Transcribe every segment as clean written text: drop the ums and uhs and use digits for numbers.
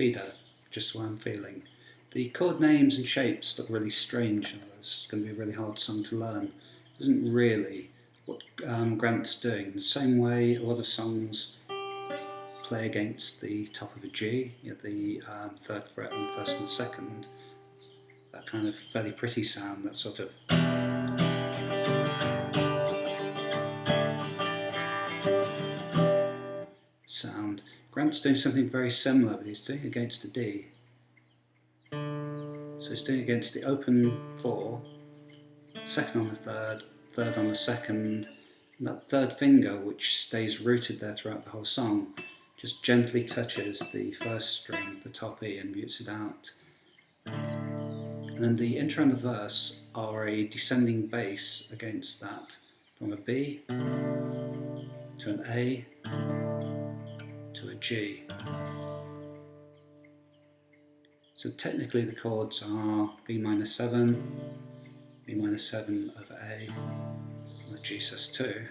feeder, just what I'm feeling. The chord names and shapes look really strange, and it's going to be a really hard song to learn. It isn't really what Grant's doing. In the same way, a lot of songs play against the top of a G, the 3rd fret on the 1st and 2nd. That kind of fairly pretty sound, that sort of sound. Grant's doing something very similar, but he's doing it against a D. So he's doing it against the open 4, 2nd on the 3rd, 3rd on the 2nd, and that 3rd finger, which stays rooted there throughout the whole song, just gently touches the 1st string, the top E, and mutes it out. And then the intro and the verse are a descending bass against that, from a B to an A to a G. So technically the chords are B minor 7, B minor 7 over A, and the G sus2.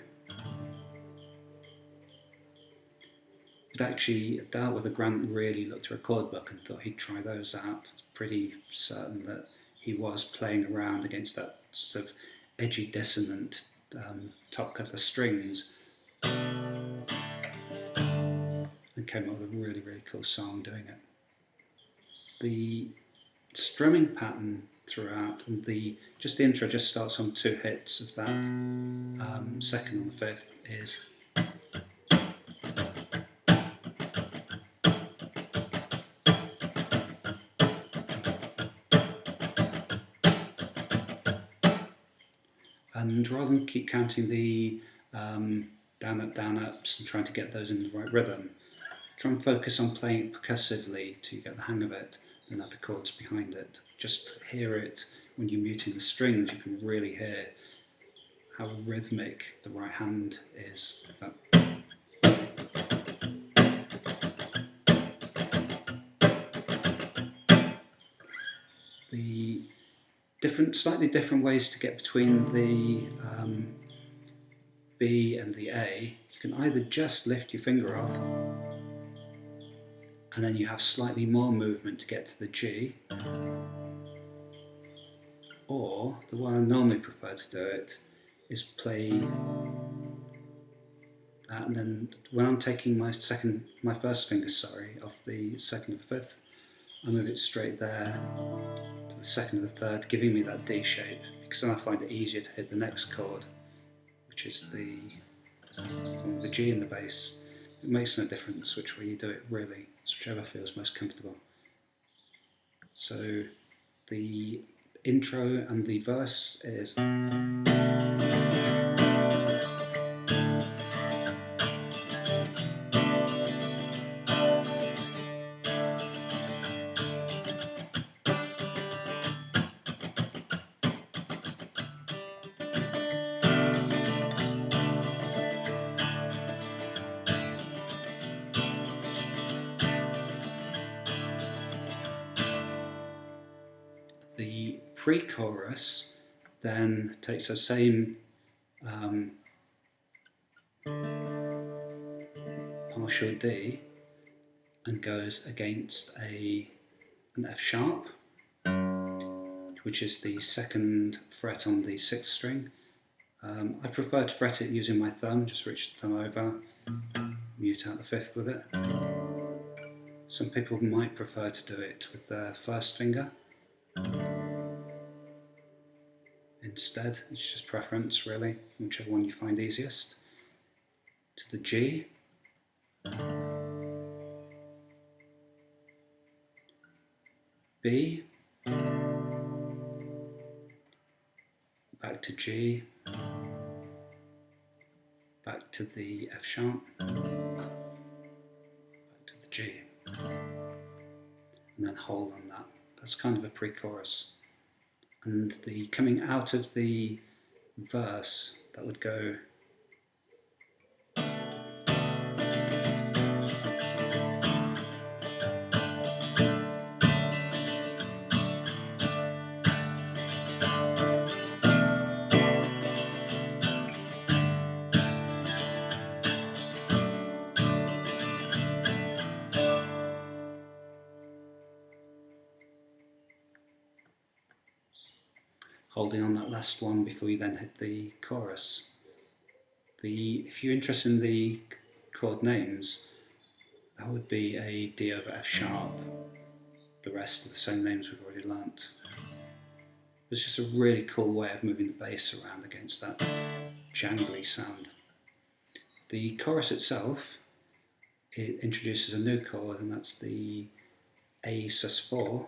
But actually, I doubt whether Grant really looked through a chord book and thought he'd try those out. It's pretty certain that he was playing around against that sort of edgy dissonant top couple of strings and came up with a really, really cool song doing it. The strumming pattern throughout, and just the intro just starts on 2 hits of that 2nd on the 5th is and rather than keep counting the down ups and trying to get those in the right rhythm, try and focus on playing it percussively till you get the hang of it and add the chords behind it. Just hear it when you're muting the strings, you can really hear how rhythmic the right hand is. The slightly different ways to get between the B and the A. You can either just lift your finger off and then you have slightly more movement to get to the G, or the way I normally prefer to do it is play that, and then when I'm taking my 1st finger, off the 2nd to the 5th, I move it straight there to the 2nd to the 3rd, giving me that D shape, because then I find it easier to hit the next chord, which is the G in the bass. It makes no difference which way you do it, really. It's whichever feels most comfortable. So the intro and the verse is the pre-chorus then takes the same partial D and goes against an F sharp, which is the 2nd fret on the 6th string. I prefer to fret it using my thumb, just reach the thumb over, mute out the 5th with it. Some people might prefer to do it with their 1st finger instead. It's just preference, really, whichever one you find easiest. To the G, B, back to G, back to the F sharp, back to the G, and then hold on that. That's kind of a pre-chorus. And the coming out of the verse, that would go holding on that last one before you then hit the chorus. If you're interested in the chord names, that would be a D over F sharp. The rest are the same names we've already learnt. It's just a really cool way of moving the bass around against that jangly sound. The chorus itself, it introduces a new chord, and that's the A sus4,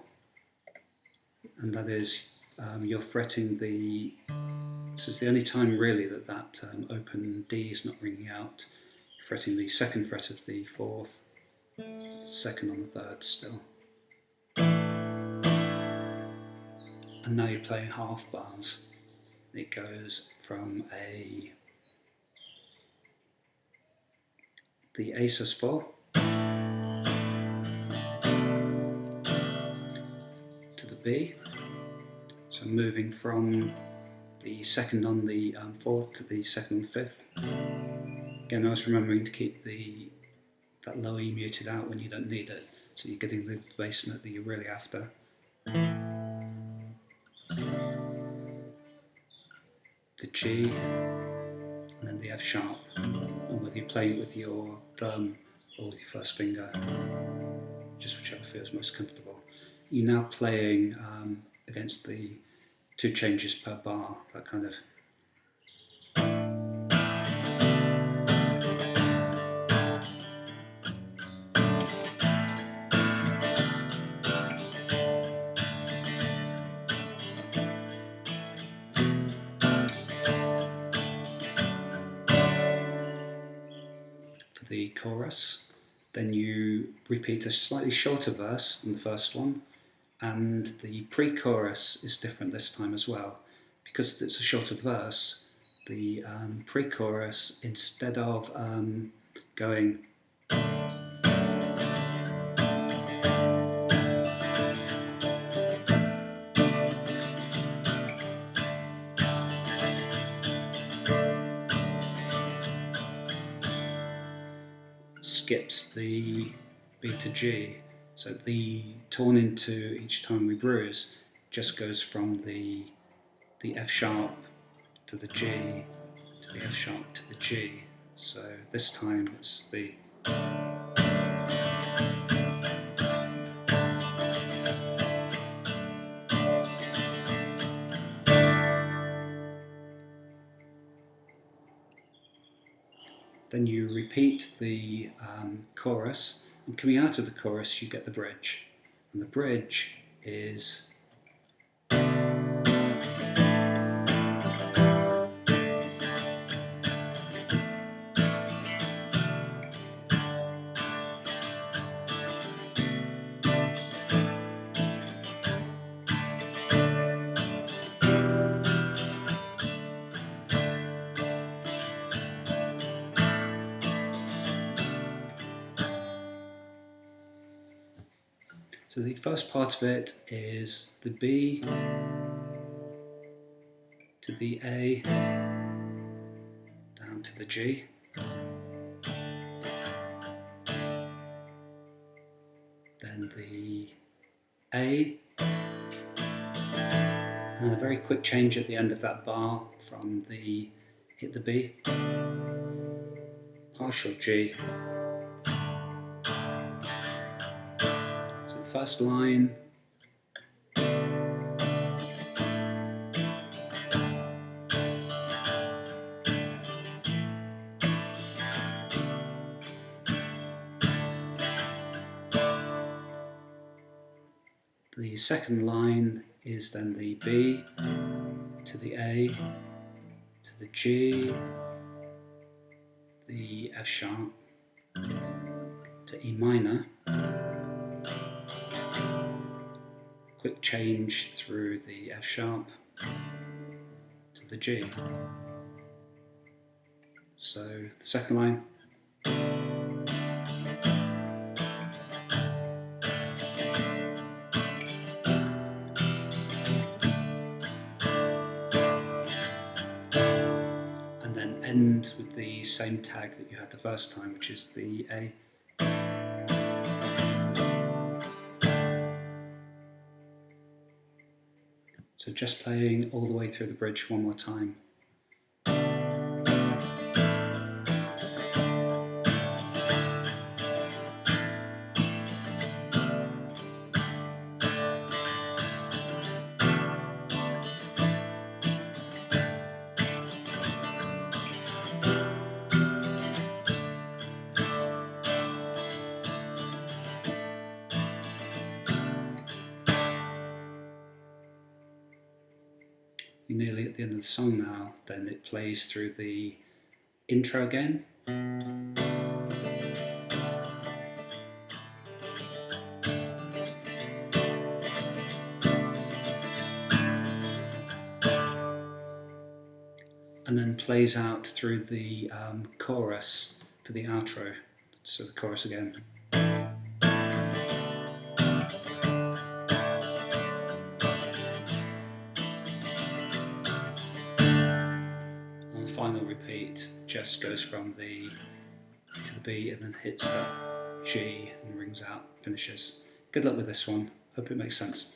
and that is you're fretting this is the only time really that open D is not ringing out. You're fretting the second fret of the fourth, second on the third still. And now you're playing half bars. It goes from the A sus4 to the B. So moving from the second on the fourth to the second on the fifth. Again, I was remembering to keep that low E muted out when you don't need it, so you're getting the bass note that you're really after. The G, and then the F sharp, and whether you're playing it with your thumb or with your first finger, just whichever feels most comfortable. You're now playing against the 2 changes per bar, that kind of. For the chorus, then you repeat a slightly shorter verse than the first one, and the pre-chorus is different this time as well. Because it's a shorter verse, the pre-chorus, instead of going skips the B to G, so the torn into each time we bruise just goes from the F sharp to the G to the F sharp to the G. So this time it's the then you repeat the chorus, and coming out of the chorus you get the bridge, and the bridge is so the first part of it is the B to the A down to the G, then the A, and a very quick change at the end of that bar from the hit the B, partial G. So the first line, the second line is then the B to the A to the G, the F sharp to E minor, quick change through the F sharp to the G. So the second line, and then end with the same tag that you had the first time, which is the A. So just playing all the way through the bridge one more time. You're nearly at the end of the song now, then it plays through the intro again. And then plays out through the chorus for the outro. So the chorus again. And the final repeat just goes from the to the B and then hits that G and rings out, finishes. Good luck with this one. Hope it makes sense.